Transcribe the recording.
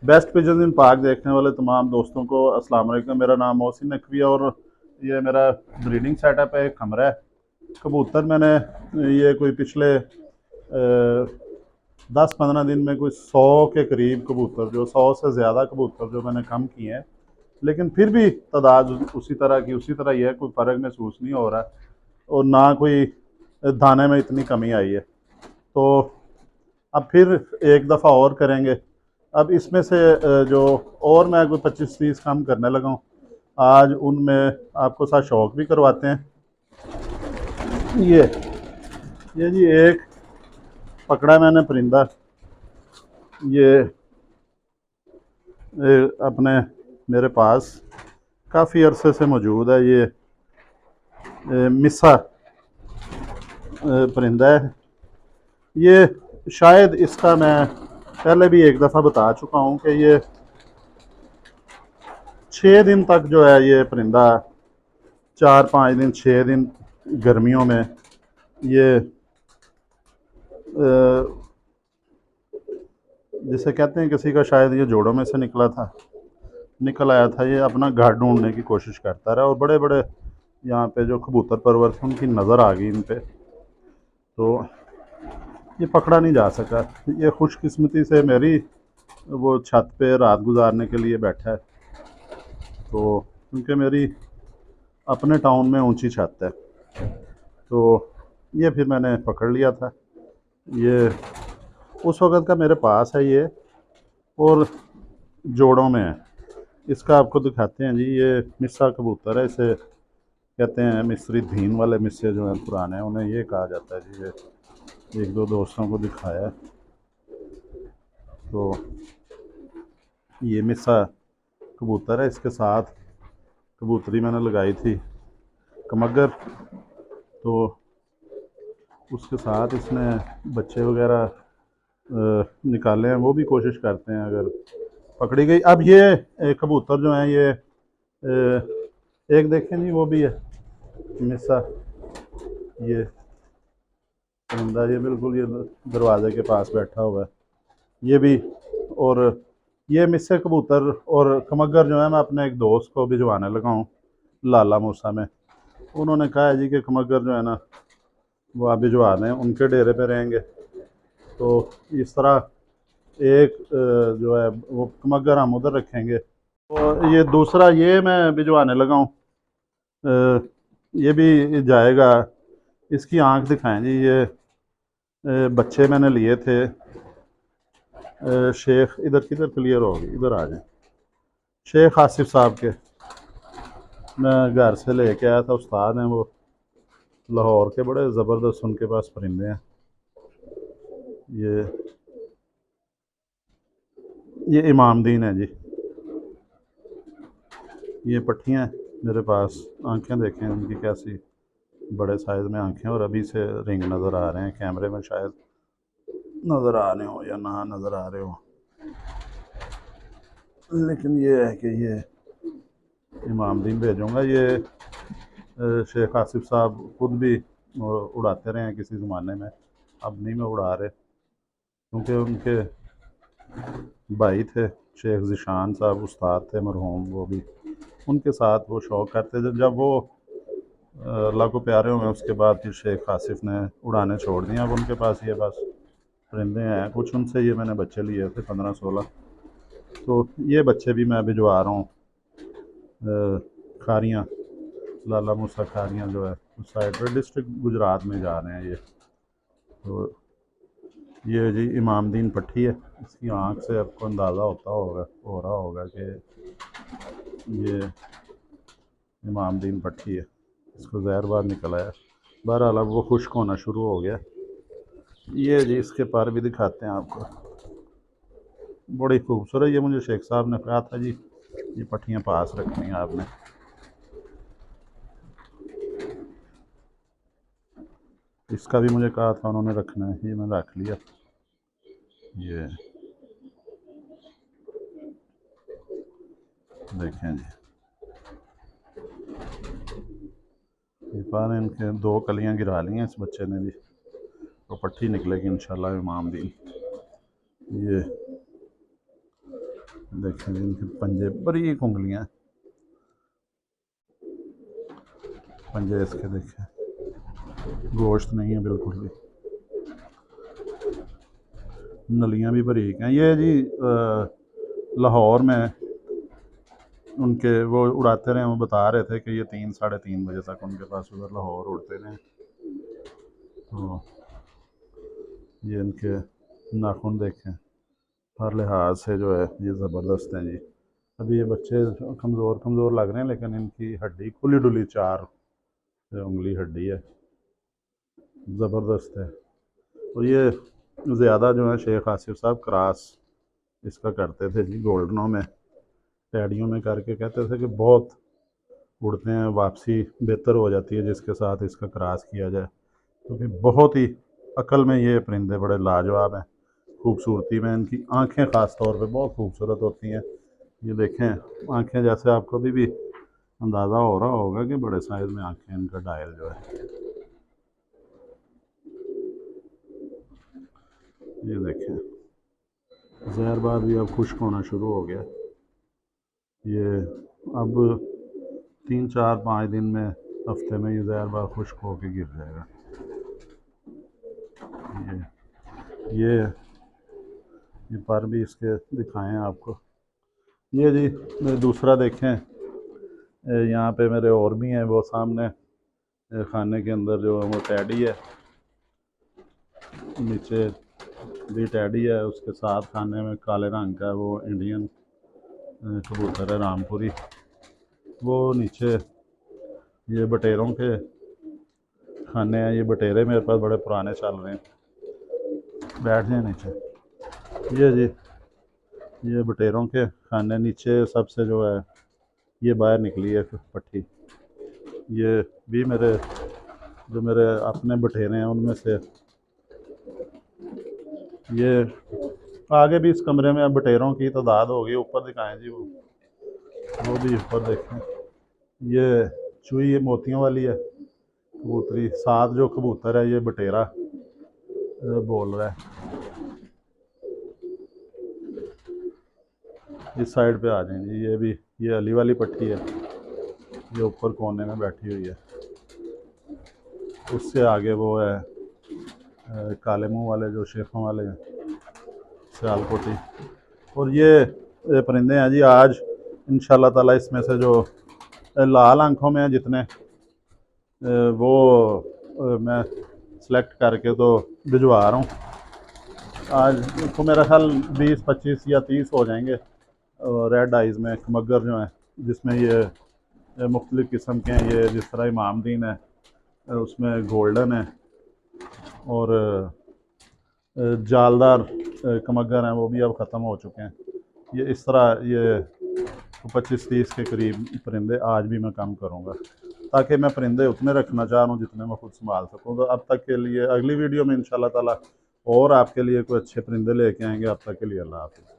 Best pigeon इन park देखने वाले तमाम दोस्तों को अस्सलाम वालेकुम। मेरा नाम मोहसिन नकवी है और ये मेरा ब्रीडिंग सेटअप है। एक कमरा है। कबूतर मैंने ये कोई पिछले 10-15 दिन में कोई 100 के करीब कबूतर, जो 100 से ज़्यादा कबूतर जो मैंने कम किए हैं, लेकिन फिर भी तादाद उसी तरह ही है। कोई फ़र्क महसूस नहीं हो रहा और ना कोई दाने में इतनी कमी आई है। तो अब फिर एक दफ़ा और करेंगे। अब इसमें से जो और मैं कोई 25-30 काम करने लगा हूँ आज, उनमें आपको साथ शौक भी करवाते हैं। ये ये जी एक पकड़ा मैंने परिंदा, ये अपने मेरे पास काफ़ी अरसे से मौजूद है। ये मिस्सा परिंदा है। ये शायद इसका मैं पहले भी एक दफ़ा बता चुका हूँ कि ये 6 दिन तक जो है ये परिंदा, 4-5 दिन 6 दिन गर्मियों में ये जिसे कहते हैं किसी का शायद ये जोड़ों में से निकल आया था, ये अपना घर ढूंढने की कोशिश करता रहा और बड़े बड़े यहाँ पे जो कबूतर परवर थे उनकी नज़र आ गई इन पे, तो ये पकड़ा नहीं जा सका। ये खुशकिस्मती से मेरी वो छत पे रात गुजारने के लिए बैठा है, तो क्योंकि मेरी अपने टाउन में ऊंची छत है, तो ये फिर मैंने पकड़ लिया था। ये उस वक़्त का मेरे पास है ये, और जोड़ों में है। इसका आपको दिखाते हैं जी। ये मिस्सा कबूतर है, इसे कहते हैं मिस्री धीन वाले मिस्से जो हैं पुराने, उन्हें ये कहा जाता है जी। ये एक दो दोस्तों को दिखाया है, तो ये मिस्सा कबूतर है। इसके साथ कबूतरी मैंने लगाई थी कमगर, तो उसके साथ इसने बच्चे वगैरह निकाले हैं, वो भी कोशिश करते हैं अगर पकड़ी गई। अब ये कबूतर जो हैं ये एक देखें जी, वो भी है मिस्सा, ये परिंदा, ये बिल्कुल ये दरवाजे के पास बैठा हुआ है ये भी। और ये मिस्से कबूतर और कमगर जो है मैं अपने एक दोस्त को भिजवाने लगा हूँ लाला मूसा में। उन्होंने कहा है जी कि कमगर जो है ना वो आप भिजवा दें, उनके डेरे पे रहेंगे। तो इस तरह एक जो है वो कमगर हम उधर रखेंगे। तो ये दूसरा ये मैं भिजवाने लगा हूँ, ये भी जाएगा। इसकी आंख दिखाएं जी। ये बच्चे मैंने लिए थे शेख, इधर किधर क्लियर होगी, इधर आ जाए, शेख आसिफ साहब के मैं घर से लेके आया था। उस्ताद हैं वो, लाहौर के, बड़े ज़बरदस्त उनके पास परिंदे हैं। ये इमामदीन है जी। ये पट्टियाँ मेरे पास, आंखें देखें उनकी कैसी बड़े साइज़ में आंखें, और अभी से रिंग नज़र आ रहे हैं। कैमरे में शायद नज़र आ रहे हो या ना नज़र आ रहे हो, लेकिन ये है कि ये इमामदीन भेजूँगा। ये शेख आसिफ साहब खुद भी उड़ाते रहे हैं किसी ज़माने में, अब नहीं में उड़ा रहे, क्योंकि उनके भाई थे शेख ज़िशान साहब, उस्ताद थे मरहूम, वो भी उनके साथ वो शौक़ करते थे। जब वो अल्लाह को प्यारे हुए उसके बाद फिर शेख आसिफ ने उड़ाने छोड़ दिए। अब उनके पास ये बस परिंदे हैं कुछ, उनसे ये मैंने बच्चे लिए थे 15-16, तो ये बच्चे भी मैं भिजवा रहा हूँ। खारियाँ, लाला मूसा खारियाँ जो है उस साइड पर, डिस्ट्रिक्ट गुजरात में जा रहे हैं ये। तो ये जी इमामदीन पट्टी है। इसकी आँख से आपको अंदाज़ा हो रहा होगा कि ये इमामदीन पट्टी है। इसको जहर बाहर निकल आया। बहरहाल अब वो खुश्क होना शुरू हो गया। ये जी इसके पर भी दिखाते हैं आपको, बड़ी खूबसूरत। ये मुझे शेख साहब ने कहा था जी ये पट्टियाँ पास रखनी है आपने। इसका भी मुझे कहा था उन्होंने रखना है, ये मैंने रख लिया। ये देखें जी, ये पान इनके 2 कलियां गिरा ली हैं इस बच्चे ने भी, तो पट्टी निकलेगी इंशाल्लाह इमामदीन। ये देखें जी इनके पंजे बरीक उंगलियां, पंजे इसके देखें, गोश्त नहीं है बिल्कुल भी, नलियां भी बरीक हैं। ये जी लाहौर में उनके वो उड़ाते रहे, वो बता रहे थे कि ये 3 साढ़े 3 बजे तक उनके पास उधर लाहौर उड़ते रहे। तो ये इनके नाखून देखें, हर लिहाज से जो है ये ज़बरदस्त हैं जी। अभी ये बच्चे कमज़ोर कमज़ोर लग रहे हैं, लेकिन इनकी हड्डी खुली डुली 4 उंगली हड्डी है, ज़बरदस्त है। तो ये ज़्यादा जो है शेख आसिफ साहब क्रॉस इसका करते थे जी, गोल्डनों में टैडियों में करके कहते थे कि बहुत उड़ते हैं, वापसी बेहतर हो जाती है जिसके साथ इसका क्रॉस किया जाए, क्योंकि बहुत ही अकल में ये परिंदे बड़े लाजवाब हैं। खूबसूरती में इनकी आँखें ख़ास तौर पे बहुत खूबसूरत होती हैं। ये देखें आँखें, जैसे आपको अभी भी अंदाज़ा हो रहा होगा कि बड़े साइज़ में आँखें इनका डायल जो है। ये देखें जहरबाद भी अब खुश्क होना शुरू हो गया। ये अब 3 4 5 दिन में, हफ्ते में ये जहरबाद खुश्क होके गिर जाएगा। ये पर भी इसके दिखाएं आपको। ये जी दूसरा देखें, यहाँ पे मेरे और भी हैं, वो सामने खाने के अंदर जो वो टैडी है, नीचे भी टैडी है, उसके साथ खाने में काले रंग का वो इंडियन कबूतर है रामपुरी। वो नीचे ये बटेरों के खाने हैं, ये बटेरे मेरे पास बड़े पुराने चल रहे हैं, बैठ जाए नीचे। ये जी ये बटेरों के खाने, नीचे सबसे जो है ये बाहर निकली है पट्टी। ये भी मेरे अपने बटेरे हैं उनमें से। ये आगे भी इस कमरे में अब बटेरों की तादाद हो गई, ऊपर दिखाएं जी वो भी ऊपर देखें। ये चूई ये मोतियों वाली है कबूतरी, साथ जो कबूतर है ये बटेरा बोल रहा है। इस साइड पे आ जाएंगे, ये भी ये अली वाली पट्टी है, ये ऊपर कोने में बैठी हुई है। उससे आगे वो है काले मुंह वाले जो शेखों वाले हैं, सियालकोटी। और ये परिंदे हैं जी, आज इंशाल्लाह ताला इसमें से जो लाल आंखों में हैं जितने, वो मैं सेलेक्ट करके तो भिजवा रहा हूँ। आज तो मेरा ख्याल 20 25 या 30 हो जाएंगे रेड आइज़ में मगर जो है, जिसमें ये मुख्तलिफ़ किस्म के हैं। ये जिस तरह इमामदीन है, उसमें गोल्डन है, और जालदार कमगर हैं, वो भी अब ख़त्म हो चुके हैं। ये इस तरह ये 25 30 के करीब परिंदे आज भी मैं कम करूँगा, ताकि मैं परिंदे उतने रखना चाह रहा हूँ जितने मैं खुद संभाल सकूँ। तो अब तक के लिए अगली वीडियो में इंशाल्लाह ताला और आपके लिए कोई अच्छे परिंदे लेके आएंगे। अब तक के लिए अल्लाह हाफ़िज़।